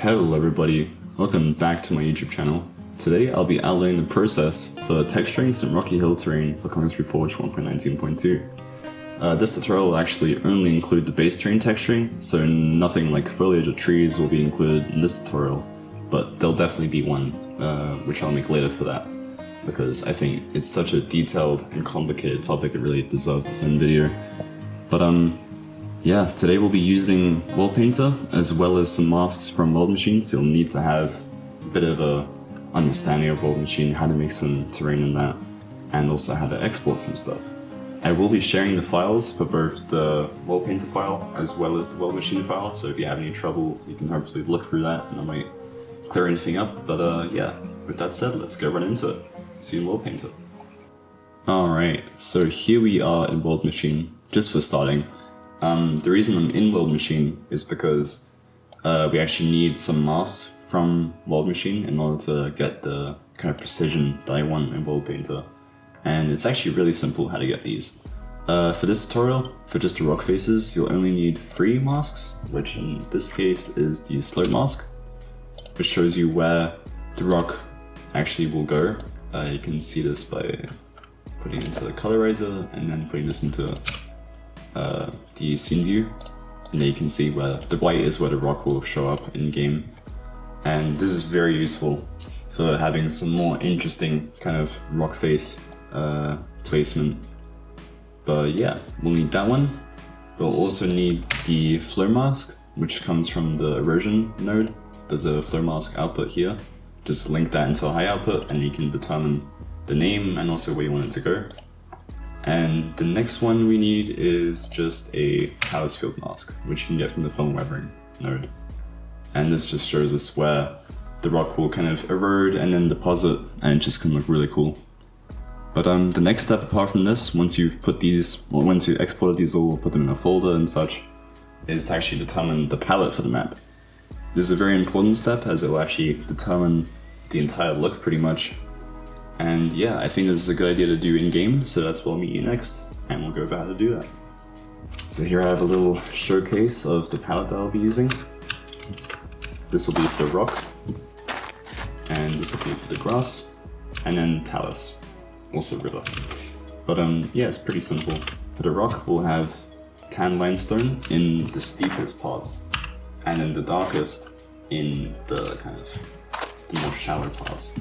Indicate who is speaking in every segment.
Speaker 1: Hello everybody, welcome back to my YouTube channel. Today I'll be outlining the process for texturing some rocky hill terrain for Conquest Reforged 1.19.2. This tutorial will actually only include the base terrain texturing, so nothing like foliage or trees will be included in this tutorial, but there'll definitely be one, which I'll make later for that, because I think it's such a detailed and complicated topic it really deserves its own video. But yeah, today we'll be using Worldpainter as well as some masks from Worldmachine, so you'll need to have a bit of a understanding of Worldmachine, how to make some terrain in that, and also how to export some stuff. I will be sharing the files for both the Worldpainter file as well as the Worldmachine file, so if you have any trouble, you can hopefully look through that and I might clear anything up, but yeah, with that said, let's go right into it. See you in Worldpainter. Alright, so here we are in Worldmachine, just for starting. The reason I'm in Worldmachine is because we actually need some masks from Worldmachine in order to get the kind of precision that I want in Worldpainter. And it's actually really simple how to get these. For this tutorial, for just the rock faces, you'll only need 3 masks, which in this case is the slope mask, which shows you where the rock actually will go. You can see this by putting it into the colorizer and then putting this into the scene view, and then you can see where the white is where the rock will show up in game. And this is very useful for having some more interesting kind of rock face placement. But yeah, we'll need that one. We'll also need the flow mask, which comes from the erosion node. There's a flow mask output here. Just link that into a high output and you can determine the name and also where you want it to go. And the next one we need is just a talus field mask, which you can get from the film weathering node. And this just shows us where the rock will kind of erode and then deposit, and it just can look really cool. But the next step apart from this, once you've put these, or once you exported these all, put them in a folder and such, is to actually determine the palette for the map. This is a very important step as it will actually determine the entire look pretty much. And yeah, I think this is a good idea to do in-game, so that's what I'll meet you next, and we'll go over how to do that. So here I have a little showcase of the palette that I'll be using. This will be for the rock, and this will be for the grass, and then talus, also river. But yeah, it's pretty simple. For the rock, we'll have tan limestone in the steepest parts, and then the darkest in the kind of the more shallow parts.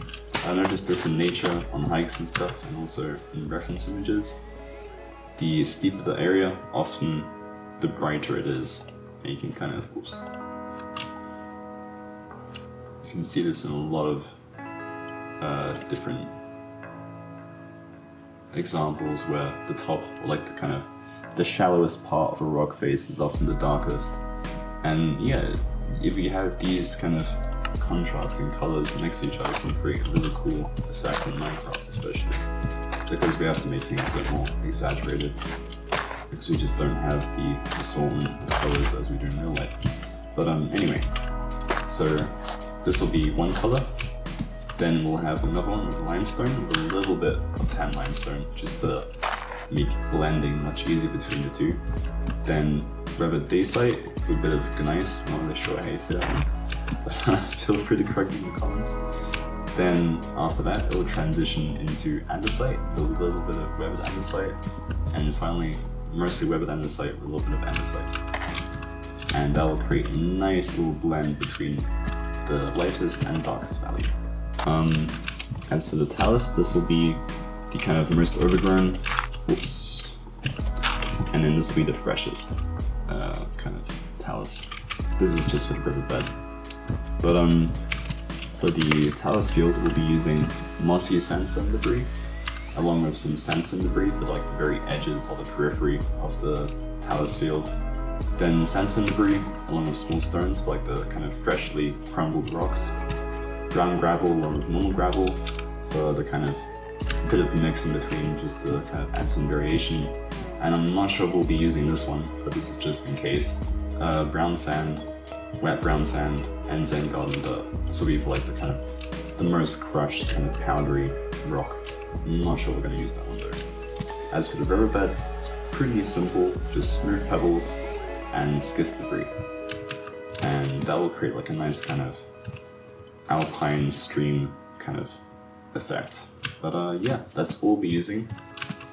Speaker 1: I noticed this in nature, on hikes and stuff, and also in reference images. The steeper the area, often the brighter it is. And you can kind of, oops. You can see this in a lot of different examples where the top, or like the kind of, the shallowest part of a rock face is often the darkest. And yeah, if you have these kind of contrasting colors next to each other, can create a really cool effect in Minecraft, especially because we have to make things a bit more exaggerated because we just don't have the assortment of colors as we do in real life. But anyway, so this will be one color, then we'll have another one with limestone with a little bit of tan limestone just to make blending much easier between the two. Then weathered dacite with a bit of gneiss. I'm not really sure how you say that one, but feel free to correct me in the comments. Then after that, it will transition into andesite with a little bit of weathered andesite, and finally, mostly weathered andesite with a little bit of andesite. And that will create a nice little blend between the lightest and darkest value. As for the talus, this will be the kind of most overgrown, whoops, and then this will be the freshest kind of talus. This is just for the riverbed. But for the talus field, we'll be using mossy sandstone debris, along with some sandstone debris for like the very edges or the periphery of the talus field. Then sandstone debris, along with small stones for like the kind of freshly crumbled rocks. Brown gravel along with normal gravel for the kind of bit of mix in between, just to kind of add some variation. And I'm not sure if we'll be using this one, but this is just in case. Brown sand, wet brown sand, and Zen garden dirt. This will be for like the kind of the most crushed kind of powdery rock. I'm not sure we're going to use that one though. As for the riverbed, it's pretty simple, just smooth pebbles and schist debris. and that will create like a nice kind of alpine stream kind of effect. But yeah, that's all we'll be using.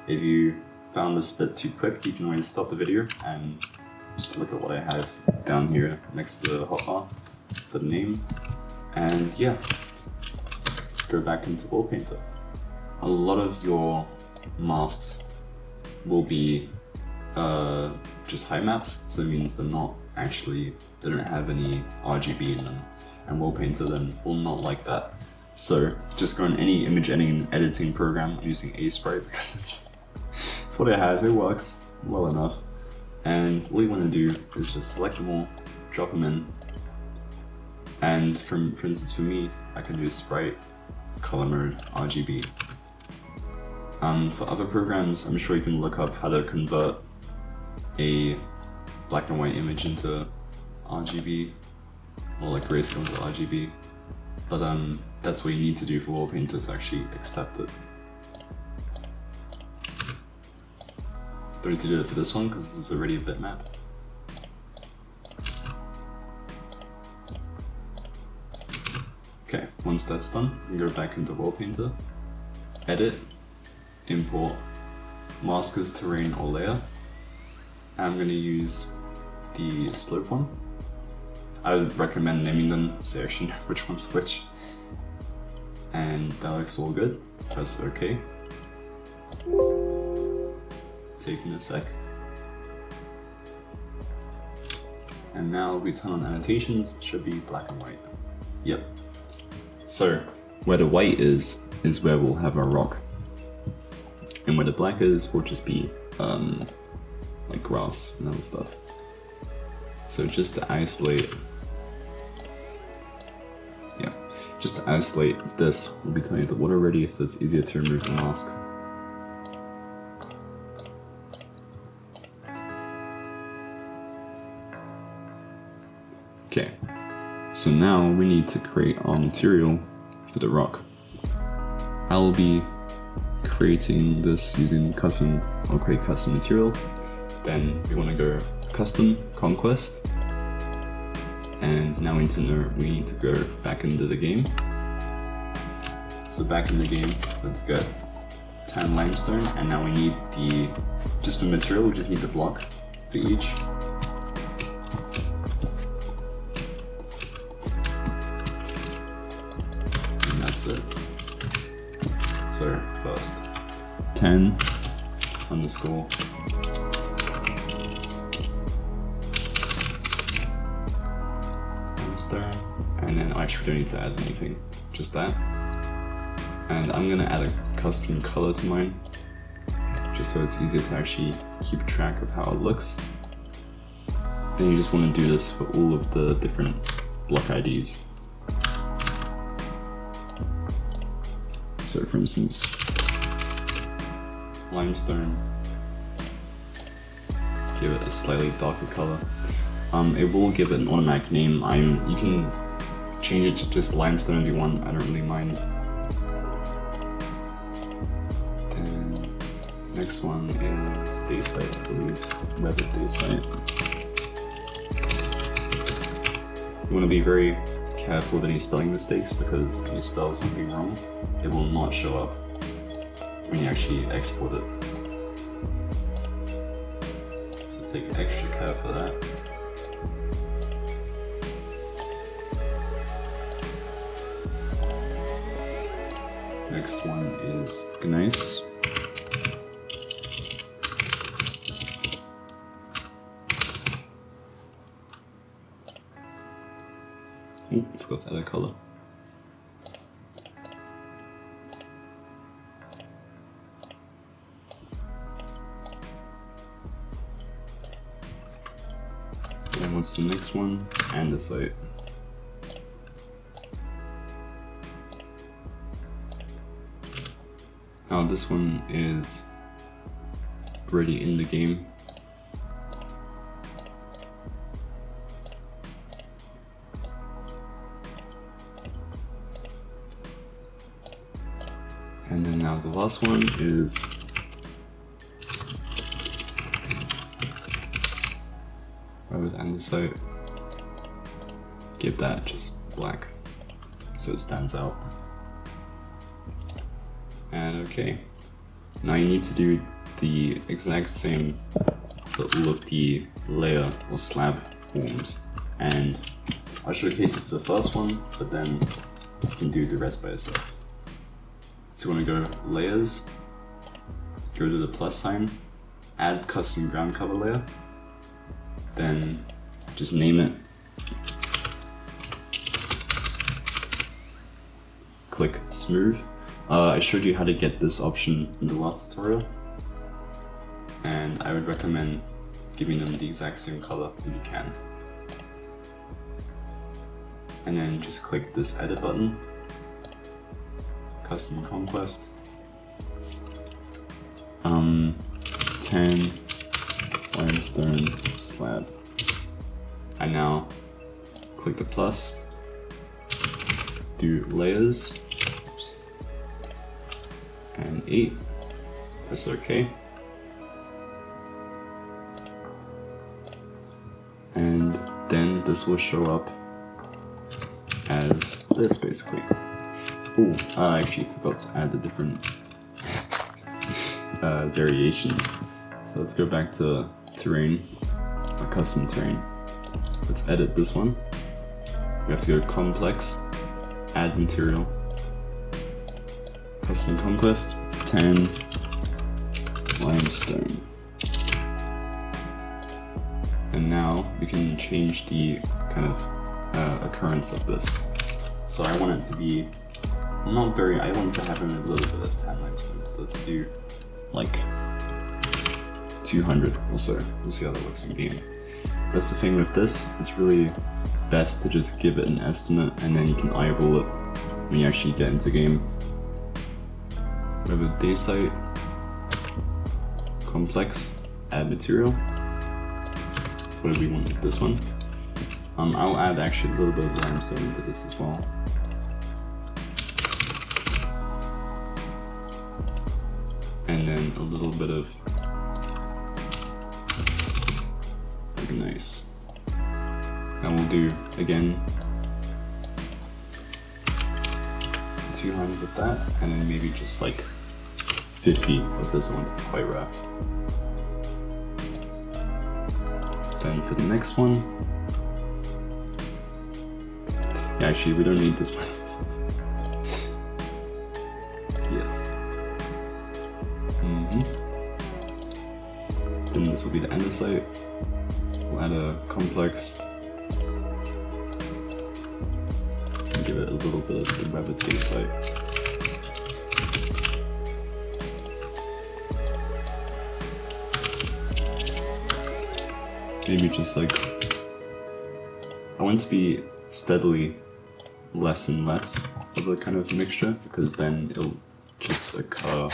Speaker 1: If you found this a bit too quick, you can always stop the video and just look at what I have down here next to the hotbar for the name. And yeah, let's go back into Worldpainter. A lot of your masks will be just height maps, so it means they don't have any RGB in them, and Worldpainter then will not like that. So just go on any image editing program. I'm using Aspray because it's what I have. It works well enough. And all you want to do is just select them all, drop them in, and for instance for me, I can do sprite, color mode, RGB. For other programs, I'm sure you can look up how to convert a black and white image into RGB, or like grayscale into RGB, but that's what you need to do for Worldpainter to actually accept it. Don't need to do it for this one because this is already a bitmap. Okay, once that's done, you can go back into Worldpainter, edit, import maskers, terrain, or layer. I'm going to use the slope one. I would recommend naming them so you actually know which one's which. And that looks all good. Press OK. Taking a sec. And now we turn on annotations, should be black and white. Yep. So where the white is where we'll have our rock. And where the black is will just be like grass and other stuff. So just to isolate, this, we'll be turning the water already, so it's easier to remove the mask. Okay, so now we need to create our material for the rock. I'll be creating this using custom, I'll create custom material. Then we want to go custom, Conquest. And now we need to go back into the game. So back in the game, let's get tan limestone, and now we need just for material, we just need the block for each. And that's it. So first, 10 underscore limestone, and then actually we don't need to add anything, just that. And I'm gonna add a custom color to mine, just so it's easier to actually keep track of how it looks. And you just want to do this for all of the different block IDs. So for instance, limestone, give it a slightly darker color. It will give it an automatic name. You can change it to just limestone if you want, I don't really mind. And next one is daysite, I believe, weather daysite. You want to be very careful of any spelling mistakes, because if you spell something wrong, it will not show up when you actually export it. So take extra care for that. Next one is gneiss. Oh, forgot to add a color. And what's the next one? Andesite. Now this one is already in the game. And then now the last one is with andesite. give that just black so it stands out. And okay, now you need to do the exact same for all of the layer or slab forms, and I'll showcase it for the first one, but then you can do the rest by yourself. So you want to go layers, go to the plus sign, add custom ground cover layer, then just name it, click smooth. I showed you how to get this option in the last tutorial, and I would recommend giving them the exact same color if you can. And then just click this edit button, custom Conquest, 10 limestone slab, and now click the plus, do layers, and 8, press OK, and then this will show up as this basically. Oh, I actually forgot to add the different variations. So let's go back to terrain, a custom terrain. Let's edit this one. We have to go complex, add material, custom Conquest, 10 limestone. And now we can change the kind of occurrence of this. So I want it to be I want to have a little bit of 10 limestone. So let's do like 200 or so. We'll see how that looks in game. That's the thing with this, it's really best to just give it an estimate and then you can eyeball it when you actually get into game. We have a day site, complex, add material. What do we want with this one? I'll add actually a little bit of limestone into this as well. And then a little bit of nice. And we'll do again 200 with that, and then maybe just like 50 of this one to be quite rare. Then for the next one, yeah, actually we don't need this one. Yes. Then this will be the andesite. We'll add a complex. And give it a little bit of the rabbit dacite. Maybe just like, I want it to be steadily less and less of a kind of mixture, because then it'll just occur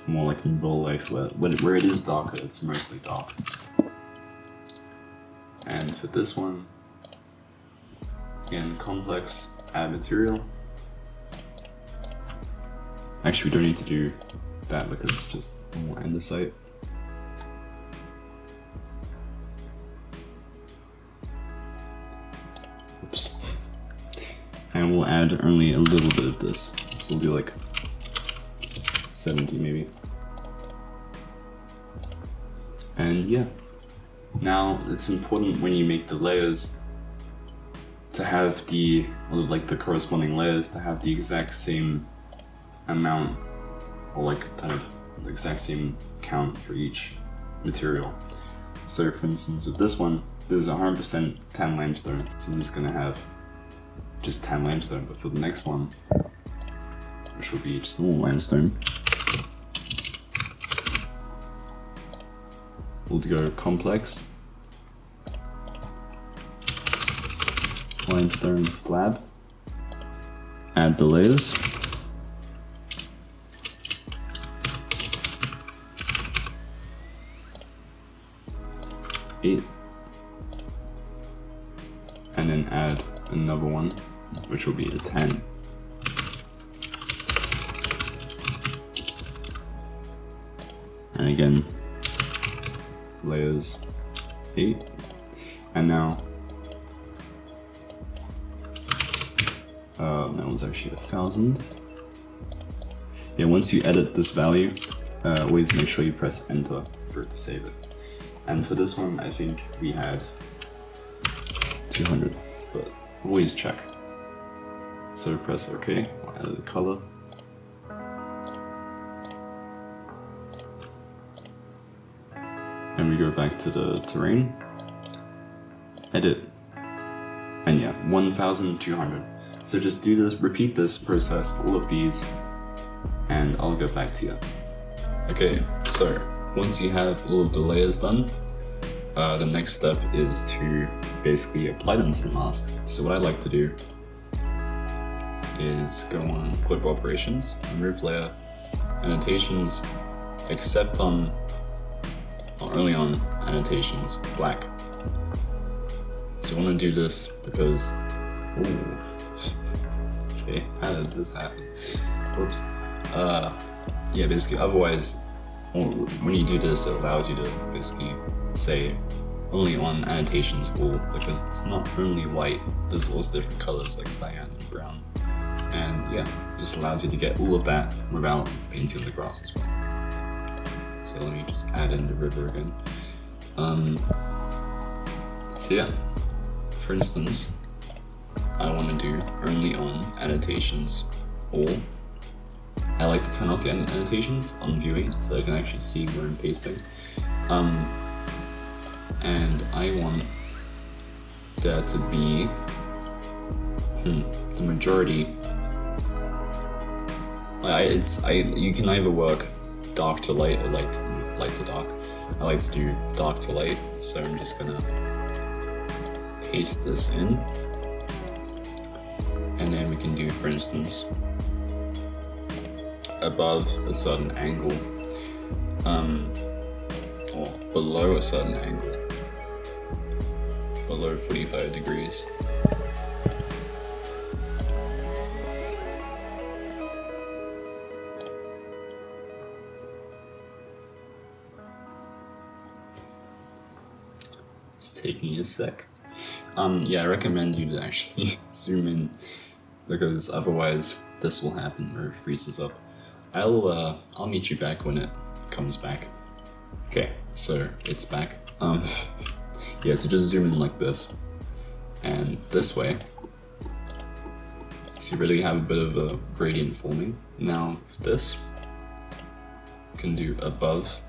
Speaker 1: more like in real life where it is darker, it's mostly dark. And for this one, again, complex, add material. Actually, we don't need to do that because it's just more andesite. Oops. And we'll add only a little bit of this. So we'll do like 70 maybe. And yeah. Now, it's important when you make the layers to have the corresponding layers to have the exact same amount, or like kind of the exact same count for each material. So for instance, with this one, this is 100% tan limestone, so I'm just gonna have just tan limestone, but for the next one, which will be just normal limestone, we'll go complex, limestone slab, add the layers, eight, and then add another one, which will be the 10. And again, layers 8, and now That one's actually 1000. Yeah, once you edit this value, always make sure you press enter for it to save it. And for this one, I think we had 200, but always check. So press OK, we'll add the color. And we go back to the terrain, edit, and yeah, 1200. So just do this, repeat this process for all of these, and I'll get back to you. Okay, so once you have all of the layers done, the next step is to basically apply them to the mask. So what I like to do is go on clip operations, remove layer, annotations, except on, or only on annotations, black. So I want to do this because, ooh, okay, how did this happen? Whoops. Yeah, basically, otherwise, when you do this, it allows you to basically say only on annotations all, because it's not only white, there's also different colors like cyan and brown. And yeah, it just allows you to get all of that without painting on the grass as well. So let me just add in the river again. So yeah, for instance, I want to do only on annotations all. I like to turn off the annotations on viewing so I can actually see where I'm pasting. And I want there to be the majority. You can either work dark to light or light to dark. I like to do dark to light, so I'm just gonna paste this in, and then we can do, for instance, above a certain angle, or below a certain angle, below 45 degrees. It's taking a sec. Yeah, I recommend you to actually zoom in, because otherwise this will happen where it freezes up. I'll meet you back when it comes back. Okay, so it's back. Yeah, so just zoom in like this, and this way. So you really have a bit of a gradient forming. Now this, you can do above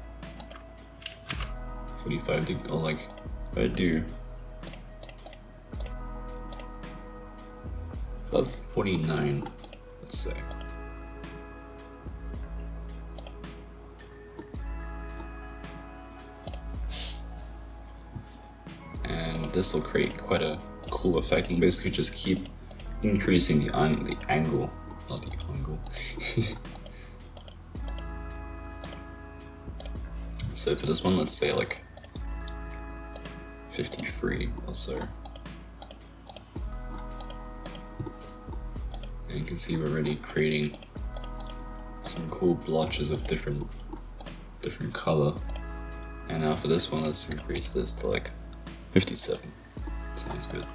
Speaker 1: 45 degrees, or like, if I do above 49, let's say. And this will create quite a cool effect, and basically just keep increasing the angle, not the angle. So for this one, let's say like 53 or so. And you can see we're already creating some cool blotches of different color. And now for this one, let's increase this to like 57. Sounds good.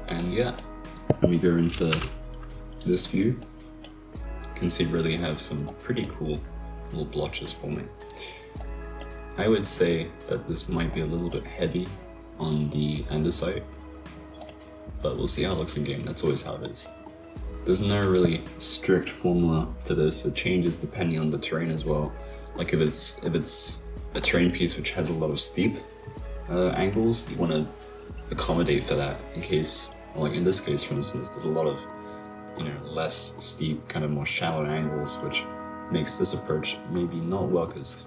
Speaker 1: And yeah, when we go into this view, you can see really have some pretty cool little blotches forming. I would say that this might be a little bit heavy on the andesite, but we'll see how it looks in game. That's always how it is. There's no really strict formula to this. It changes depending on the terrain as well. Like if it's a terrain piece which has a lot of steep angles, you want to accommodate for that in case, like in this case for instance, there's a lot of, less steep, kind of more shallow angles, which makes this approach maybe not work as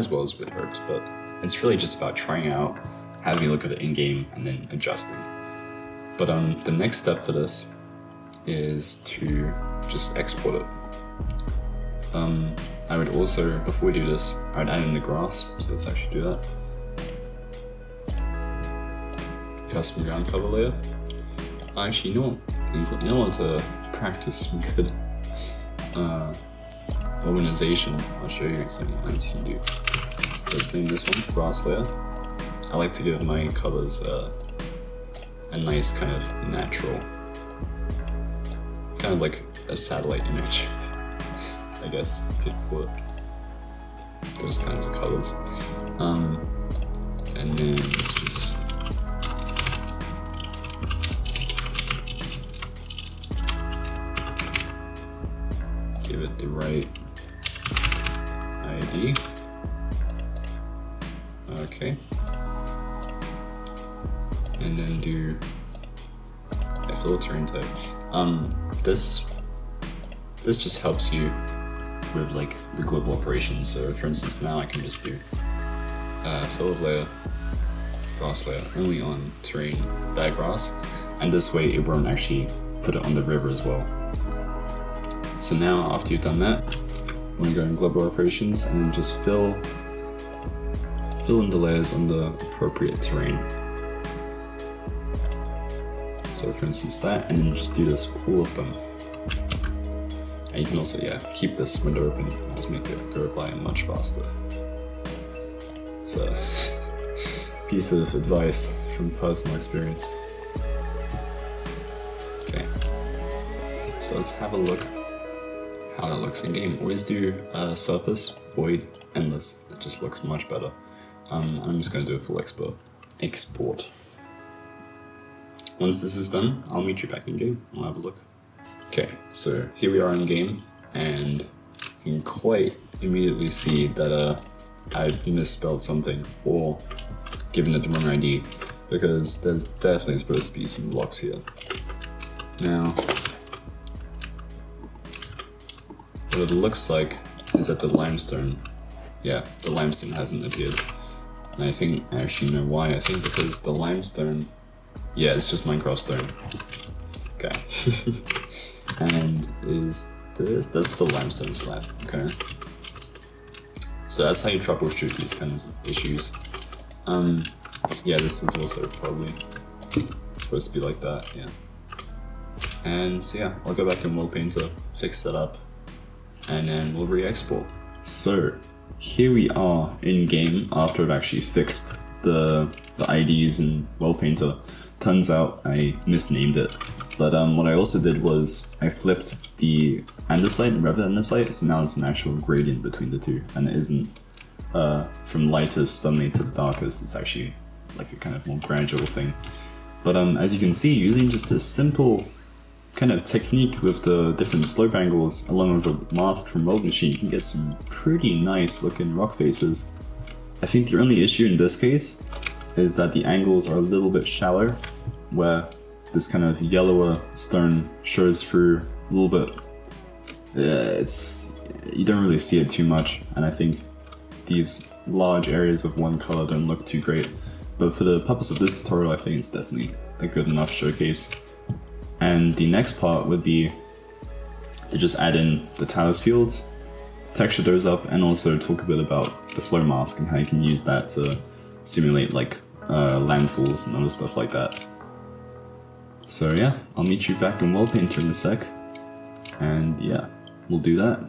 Speaker 1: well as we'd hoped. But it's really just about trying out, having a look at it in game, and then adjusting. But the next step for this is to just export it. I would also, before we do this, I would add in the grass, so let's actually do that. Custom ground cover layer. Actually, you know what, to practice some good organization, I'll show you exactly what you can do. let's name this one grass layer. I like to give my colors a nice kind of natural, kind of like a satellite image, I guess you could call it. Those kinds of colors. And then let's just give it the right ID. Okay. And then do a filtering type. This just helps you with like the global operations. So for instance, now I can just do fill of layer, grass layer only on terrain bare grass, and this way it won't actually put it on the river as well. So now after you've done that, I'm going to go in global operations and just fill in the layers on the appropriate terrain. So for instance that, and then just do this for all of them. And you can also, keep this window open and just make it go by much faster. It's a piece of advice from personal experience. Okay, so let's have a look how that looks in game. Always do surface, void, endless. It just looks much better. I'm just going to do a full export. Once this is done, I'll meet you back in game. We'll have a look. Okay, so here we are in game, and you can quite immediately see that I've misspelled something or given it the wrong ID, because there's definitely supposed to be some blocks here. Now, what it looks like is that the limestone hasn't appeared. And I think I actually know why. I think because the limestone, it's just Minecraft stone. Okay. And that's the limestone slab, okay? So that's how you troubleshoot these kinds of issues. This is also probably supposed to be like that, And so I'll go back in Worldpainter, fix that up, and then we'll re-export. So here we are in game after I've actually fixed the IDs in Worldpainter. Turns out I misnamed it. But what I also did was I flipped the andesite and rev andesite, so now it's an actual gradient between the two, and it isn't from lightest suddenly to the darkest. It's actually like a kind of more gradual thing. But as you can see, using just a simple kind of technique with the different slope angles, along with a mask from Worldmachine, you can get some pretty nice looking rock faces. I think the only issue in this case is that the angles are a little bit shallow, where this kind of yellower stone shows through a little bit. You don't really see it too much, and I think these large areas of one color don't look too great. But for the purpose of this tutorial, I think it's definitely a good enough showcase. And the next part would be to just add in the talus fields, texture those up, and also talk a bit about the flow mask and how you can use that to simulate like landfalls and other stuff like that. So I'll meet you back in Worldpainter in a sec, and we'll do that.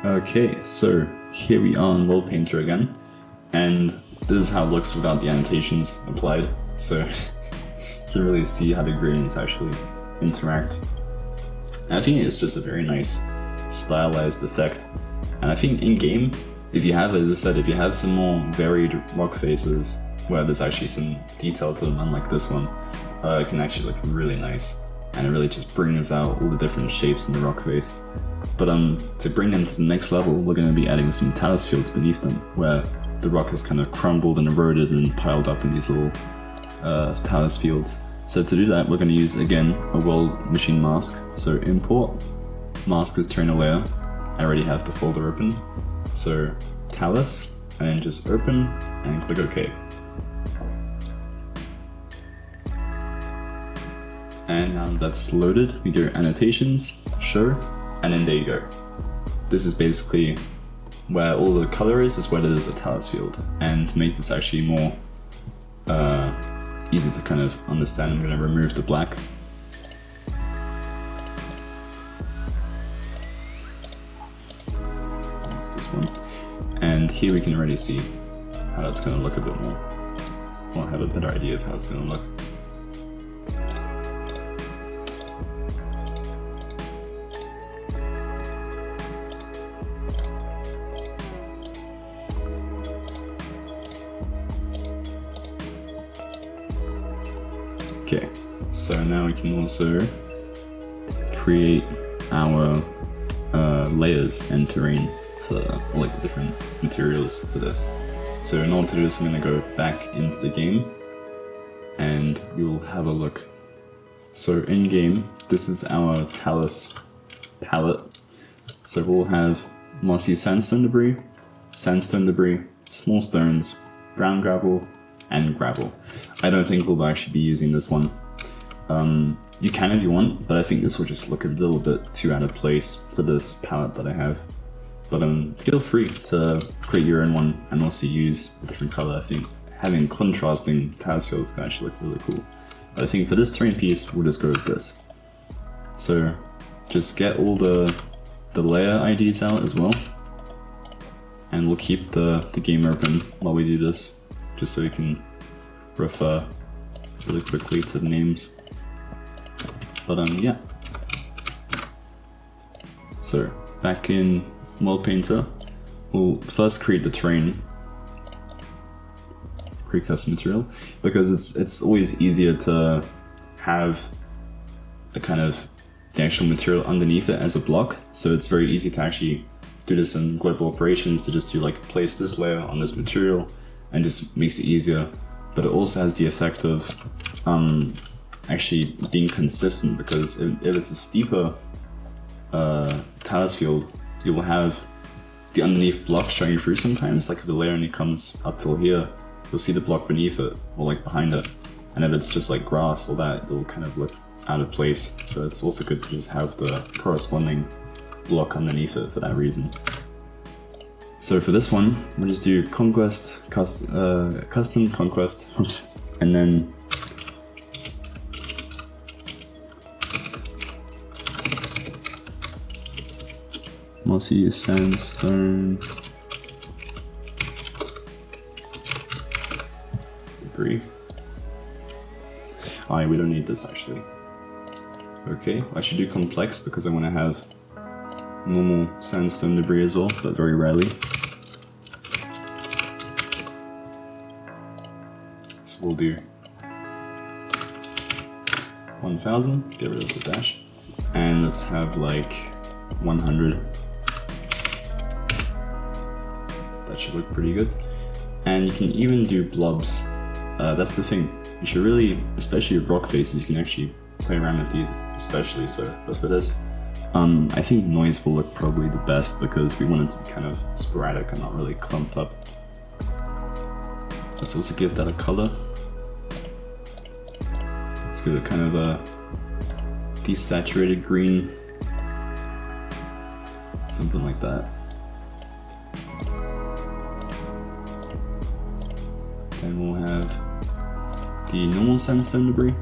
Speaker 1: Okay, so here we are in Worldpainter again, and this is how it looks without the annotations applied, so you can really see how the gradients actually interact. And I think it's just a very nice stylized effect, and I think in game, if you have, as I said, if you have some more varied rock faces where there's actually some detail to them, unlike this one, it can actually look really nice, and it really just brings out all the different shapes in the rock face. But to bring them to the next level, we're going to be adding some talus fields beneath them, where the rock is kind of crumbled and eroded and piled up in these little talus fields. So to do that, we're going to use again a Worldmachine mask. So import mask as terrain layer. I already have the folder open. So talus, and then just open and click OK. And now that's loaded, we go annotations, show, and then there you go. This is basically where all the color is where there's a talus field. And to make this actually more easy to kind of understand, I'm going to remove the black. There's this one. And here we can already see how that's going to look a bit more. Or have a better idea of how it's going to look. Okay, so now we can also create our layers and terrain for like the different materials for this. So in order to do this, I'm going to go back into the game and we will have a look. So in game, this is our talus palette. So we'll have mossy sandstone debris, small stones, brown gravel, and gravel. I don't think we'll actually be using this one. You can if you want, but I think this will just look a little bit too out of place for this palette that I have. But feel free to create your own one and also use a different color. I think having contrasting talus fields can actually look really cool. But I think for this terrain piece, we'll just go with this. So just get all the layer IDs out as well. And we'll keep the game open while we do this, just so we can refer really quickly to the names. But yeah. So back in Worldpainter, we'll first create the terrain, create custom material, because it's always easier to have a kind of the actual material underneath it as a block. So it's very easy to actually do this in global operations, to just do like place this layer on this material and just makes it easier. But it also has the effect of actually being consistent, because if it's a steeper talus field, you will have the underneath block showing through sometimes. Like if the layer only comes up till here, you'll see the block beneath it or like behind it. And if it's just like grass or that, it'll kind of look out of place. So it's also good to just have the corresponding block underneath it for that reason. So for this one, we'll just do Conquest, custom Conquest, and then mossy sandstone debris. Oh yeah, we don't need this actually. Okay, I should do complex because I want to have normal sandstone debris as well, but very rarely. So we'll do 1000, get rid of the dash, and let's have like 100. That should look pretty good. And you can even do blobs. That's the thing. You should really, especially with rock faces, you can actually play around with these, especially so. But for this, I think noise will look probably the best because we want it to be kind of sporadic and not really clumped up. Let's also give that a color. Let's give it kind of a desaturated green. Something like that. Then we'll have the normal sandstone debris.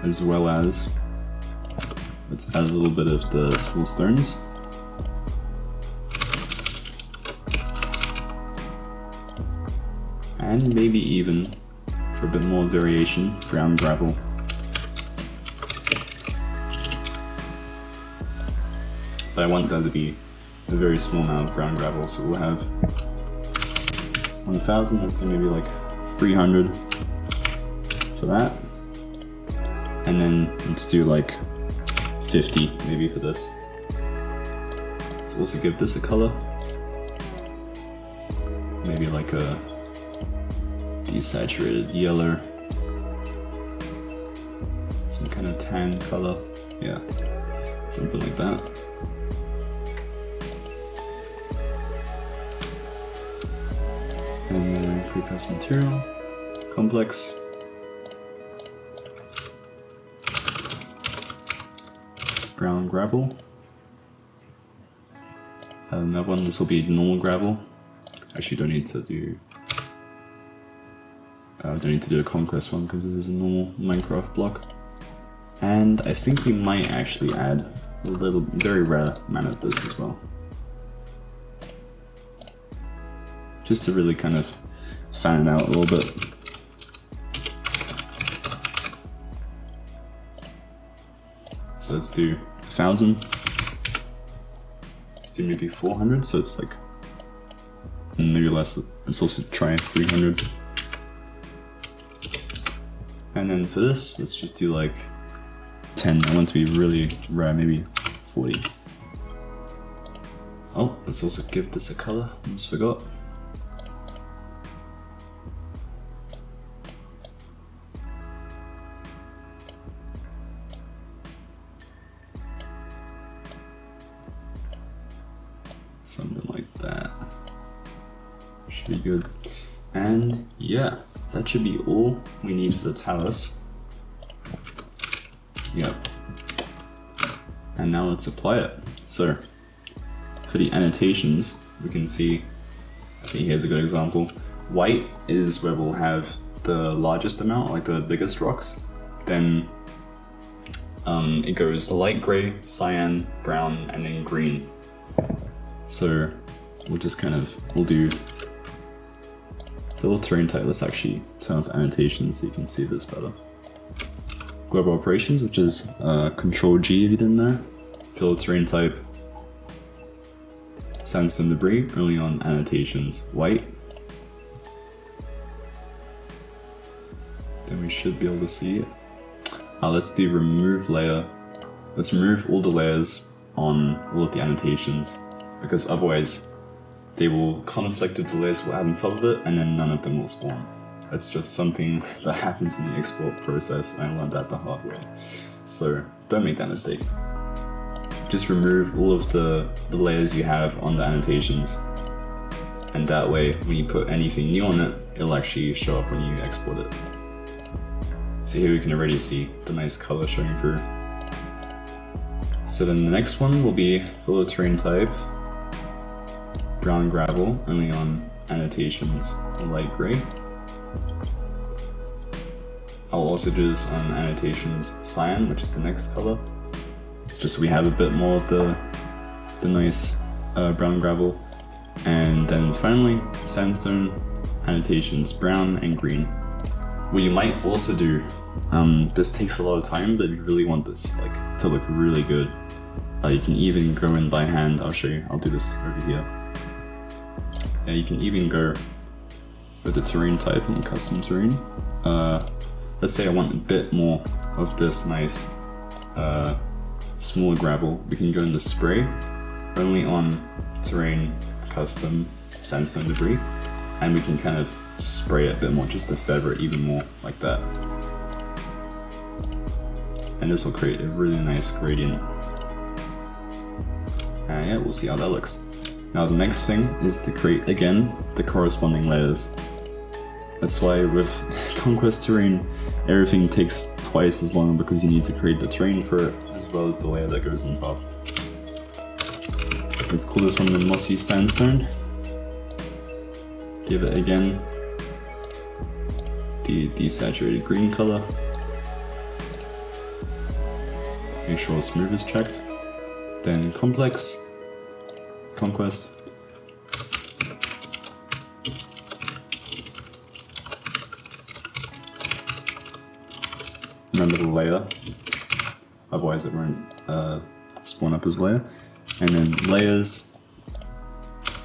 Speaker 1: As well as, let's add a little bit of the small stones. And maybe even, for a bit more variation, brown gravel. But I want that to be a very small amount of brown gravel, so we'll have 1000, let's do maybe like 300 for that. And then let's do like 50 maybe for this. Let's also give this a color. Maybe like a desaturated yellow. Some kind of tan color. Yeah, something like that. And then precast material, complex. Brown gravel. Another one, this will be normal gravel. Actually, don't need to do a Conquest one because this is a normal Minecraft block. And I think we might actually add a little, very rare amount of this as well. Just to really kind of fan it out a little bit. So let's do 1,000. Let's do maybe 400, so it's like maybe less. Let's also try 300. And then for this, let's just do like 10. I want it to be really rare, maybe 40. Oh, let's also give this a color. Almost forgot. Something like that. Should be good. And yeah, that should be all we need for the talus. Yep. And now let's apply it. So, for the annotations, we can see, I think here's a good example. White is where we'll have the largest amount, like the biggest rocks. Then it goes light gray, cyan, brown, and then green. So we'll just we'll do fill terrain type. Let's actually turn off annotations so you can see this better. Global operations, which is Control G if you didn't know. Fill terrain type. Sandstone debris, only on annotations, white. Then we should be able to see it. Let's do remove layer. Let's remove all the layers on all of the annotations, because otherwise they will conflict with the layers we'll have on top of it, and then none of them will spawn. That's just something that happens in the export process, and I learned that the hard way. So don't make that mistake. Just remove all of the layers you have on the annotations, and that way when you put anything new on it, it'll actually show up when you export it. So here we can already see the nice color showing through. So then the next one will be fill terrain type, brown gravel, only on annotations, light gray. I'll also do this on annotations cyan, which is the next color, just so we have a bit more of the nice brown gravel. And then finally, sandstone, annotations brown and green. What you might also do, this takes a lot of time, but if you really want this to look really good, you can even go in by hand. I'll show you, I'll do this over here. Yeah, you can even go with the terrain type and custom terrain. Let's say I want a bit more of this nice smaller gravel. We can go in the spray, only on terrain, custom, sandstone debris, and we can kind of spray it a bit more just to feather it even more like that. And this will create a really nice gradient. And yeah, we'll see how that looks. Now the next thing is to create again the corresponding layers. That's why with Conquest terrain, everything takes twice as long, because you need to create the terrain for it as well as the layer that goes on top. Let's call this one the mossy sandstone. Give it again the desaturated green color. Make sure smooth is checked. Then complex, Conquest. Remember the layer, otherwise it won't spawn up as layer. And then layers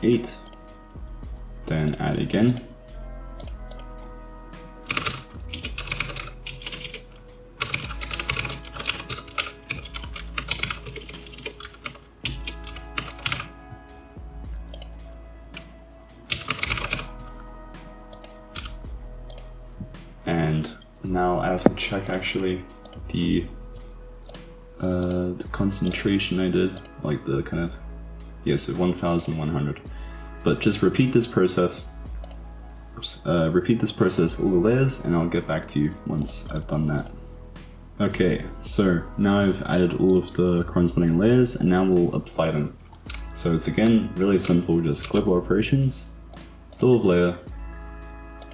Speaker 1: 8, then add again. And now I have to check actually the concentration I did, like the kind of, yes, 1100. But just repeat this process. Repeat this process for all the layers, and I'll get back to you once I've done that. Okay, so now I've added all of the corresponding layers, and now we'll apply them. So it's again really simple, just global operations, fill of layer,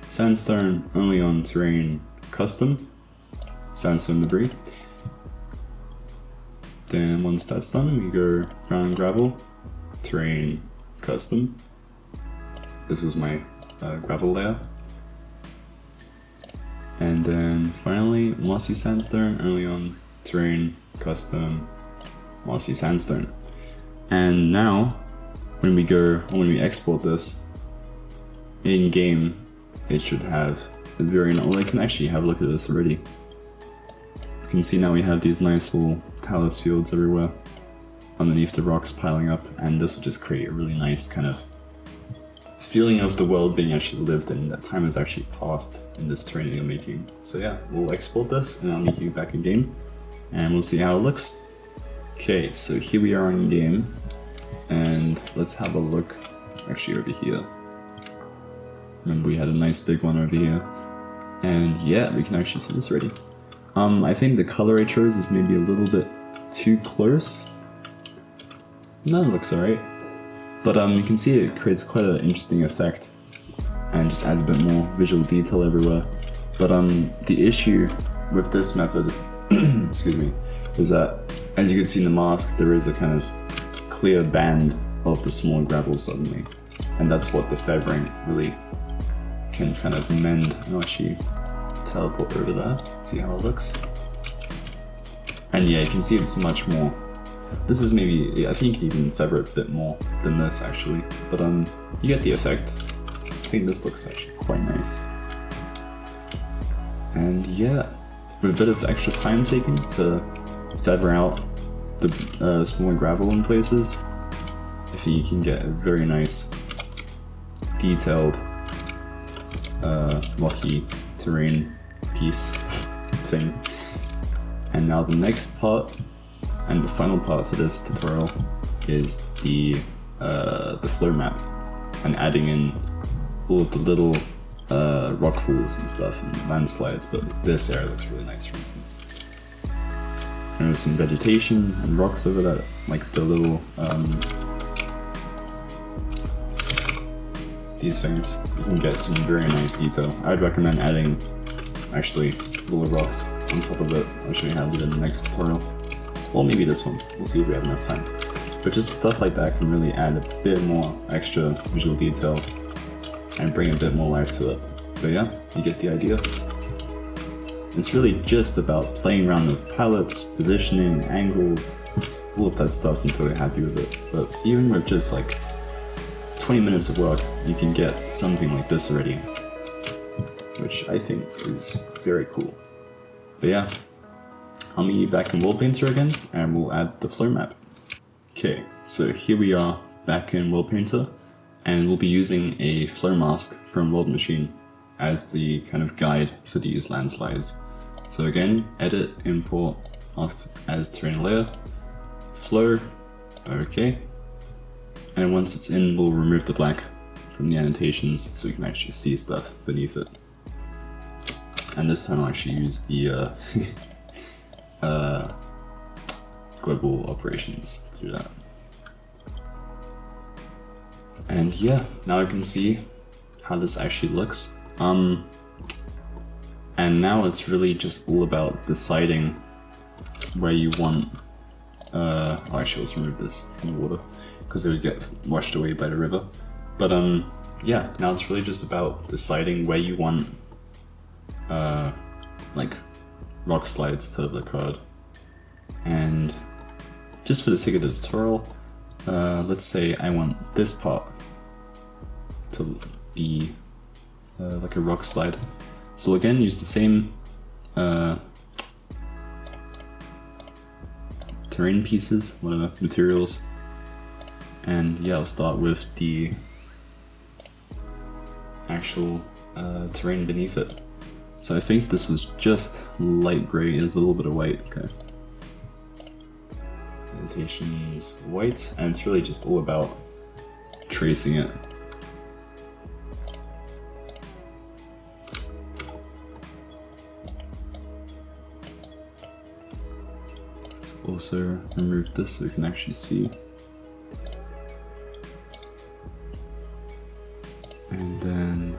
Speaker 1: sandstone only on terrain custom, sandstone debris, Then once that's done, we go ground and gravel, terrain, custom. This was my gravel layer. And then finally, mossy sandstone, only on terrain, custom, mossy sandstone. And now, when we export this, in game, it should have a very, well, I can actually have a look at this already. You can see now we have these nice little talus fields everywhere underneath the rocks piling up, and this will just create a really nice kind of feeling of the world being actually lived in. That time has actually passed in this terrain you're making. So yeah, we'll export this and I'll meet you back in game and we'll see how it looks. Okay, so here we are in game and let's have a look actually over here. Remember we had a nice big one over here. And yeah, we can actually see this already. I think the color I chose is maybe a little bit too close. No, it looks alright. But you can see it creates quite an interesting effect and just adds a bit more visual detail everywhere. But the issue with this method, excuse me, is that as you can see in the mask, there is a kind of clear band of the small gravel suddenly. And that's what the feathering really can kind of mend. I'll actually teleport over there, see how it looks. And yeah, you can see it's much more. This is maybe, I think you can even feather it a bit more than this actually, but you get the effect. I think this looks actually quite nice. And yeah, with a bit of extra time taken to feather out the smaller gravel in places, I think you can get a very nice, detailed, rocky terrain piece thing. And now the next part, and the final part for this tutorial, is the flow map and adding in all of the little rock falls and stuff and landslides, but this area looks really nice, for instance. And there's some vegetation and rocks over that, like the little these things. You can get some very nice detail. I would recommend adding actually little rocks on top of it. I'll show you how to do it in the next tutorial. Well, maybe this one. We'll see if we have enough time. But just stuff like that can really add a bit more extra visual detail and bring a bit more life to it. But yeah, you get the idea. It's really just about playing around with palettes, positioning, angles, all of that stuff until you're happy with it. But even with just like 20 minutes of work, you can get something like this already, which I think is very cool. But yeah, I'll meet you back in Worldpainter again, and we'll add the flow map. Okay, so here we are back in Worldpainter, and we'll be using a flow mask from Worldmachine as the kind of guide for these landslides. So again, edit, import, mask as terrain layer, flow, okay. And once it's in, we'll remove the black from the annotations so we can actually see stuff beneath it. And this time I'll actually use the global operations to do that. And yeah, now I can see how this actually looks. And now it's really just all about deciding where you want. I'll actually also remove this from the water because it would get washed away by the river. But yeah, now it's really just about deciding where you want like rock slides to have occurred. And just for the sake of the tutorial, let's say I want this part to be like a rock slide. So we'll again use the same terrain pieces, whatever, materials. And yeah, I'll start with the actual terrain beneath it. So I think this was just light gray, there's a little bit of white, okay. Annotations white, and it's really just all about tracing it. Let's also remove this so we can actually see. And then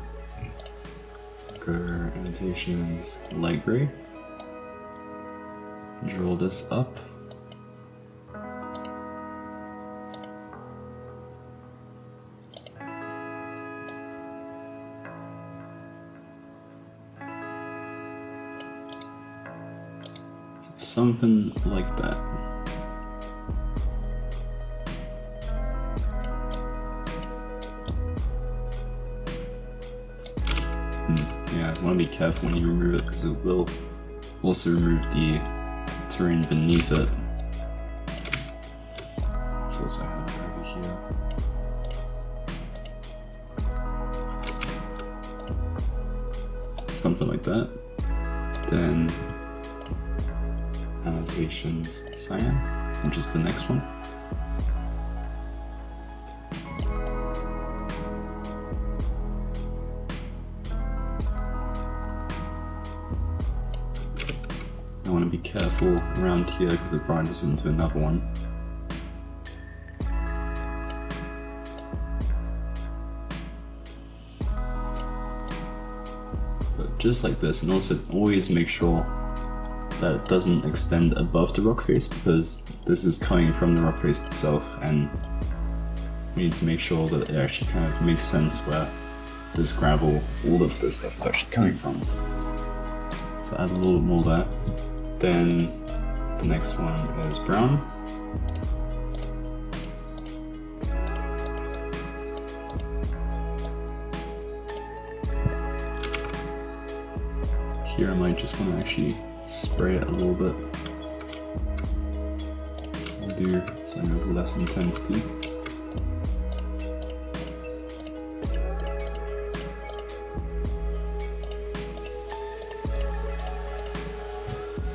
Speaker 1: color annotations light gray. Draw this up. something like that. Yeah, I want to be careful when you remove it because it will also remove the terrain beneath it. Let's also have it over here. Something like that. Then annotations cyan, which is the next one. I want to be careful around here because it branches into another one. But just like this, and also always make sure that it doesn't extend above the rock face because this is coming from the rock face itself, and we need to make sure that it actually kind of makes sense where this gravel, all of this stuff is actually coming from. So add a little more there. Then the next one is brown. Here I might just want to actually spray it a little bit. I'll do something of less intensity.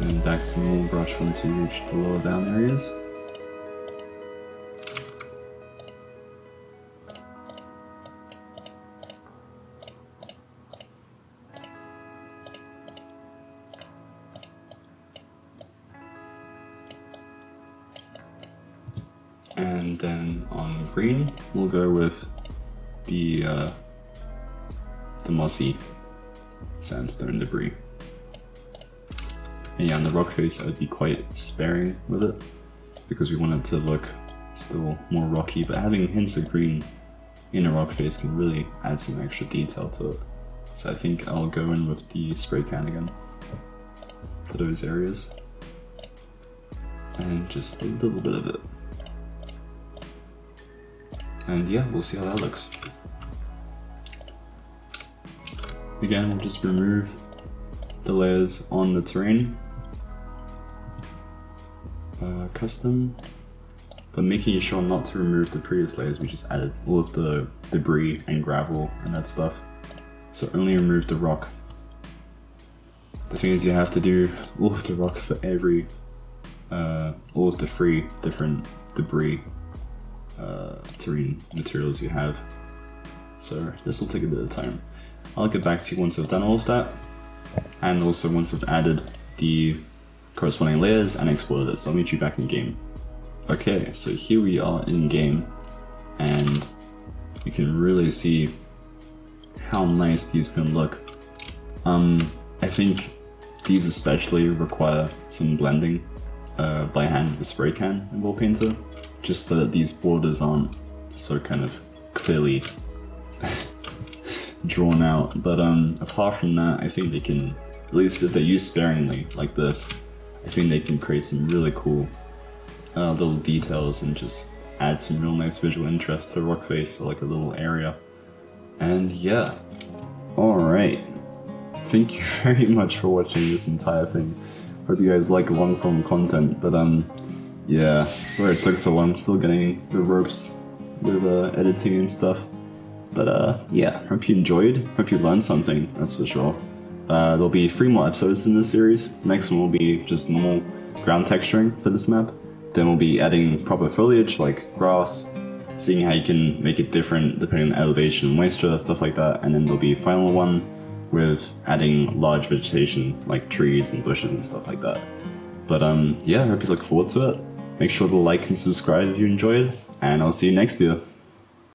Speaker 1: And back to normal brush once you reach the lower down areas. And then on green, we'll go with the mossy sandstone debris. And yeah, on the rock face, I'd be quite sparing with it because we want it to look still more rocky, but having hints of green in a rock face can really add some extra detail to it. So I think I'll go in with the spray can again for those areas. And just a little bit of it. And yeah, we'll see how that looks. Again, we'll just remove the layers on the terrain. Custom, but making sure not to remove the previous layers. We just added all of the debris and gravel and that stuff. So only remove the rock. The thing is, you have to do all of the rock for every, all of the 3 different debris terrain materials you have. So this will take a bit of time. I'll get back to you once I've done all of that, and also once I've added the corresponding layers and exported it, so I'll meet you back in game. Okay, so here we are in game, and you can really see how nice these can look. I think these especially require some blending by hand with the spray can in Worldpainter, just so that these borders aren't so kind of clearly drawn out. But apart from that, I think they can, at least if they're used sparingly like this, I think they can create some really cool little details and just add some real nice visual interest to a rock face or like a little area. And yeah, alright. Thank you very much for watching this entire thing. Hope you guys like long form content, but yeah, sorry it took so long. I'm still getting the ropes with editing and stuff. But yeah, hope you enjoyed, hope you learned something, that's for sure. There'll be 3 more episodes in this series. The next one will be just normal ground texturing for this map. Then we'll be adding proper foliage like grass, seeing how you can make it different depending on elevation and moisture, stuff like that. And then there'll be a final one with adding large vegetation like trees and bushes and stuff like that. But yeah, I hope you look forward to it. Make sure to like and subscribe if you enjoyed, and I'll see you next year.